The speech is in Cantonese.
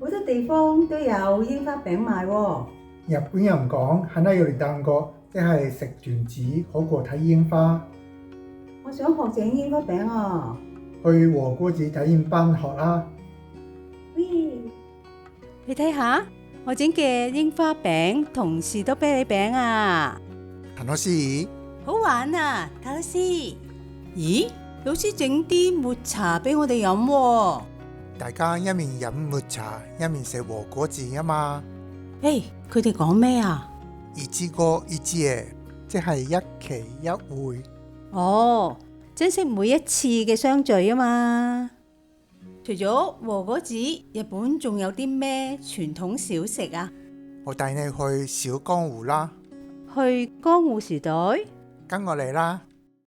好多地方都有櫻花餅賣喎。日本人講花より団子，即係食團子好過睇櫻花。我想學整櫻花餅啊！去和果子體驗班學啦。喂，你睇下，我整嘅櫻花餅同士多啤梨餅啊，楽しい？好玩啊！睇老師，咦，老師整啲抹茶俾我哋飲喎。大家一面飲抹茶，一面食和果子啊嘛。誒，佢哋講咩啊？一個一夜，即係一期一會。哦，珍惜每一次嘅相聚啊嘛。除咗和果子，日本仲有啲咩傳統小食啊？我帶你去小江湖啦，去江戶時代？跟我嚟啦。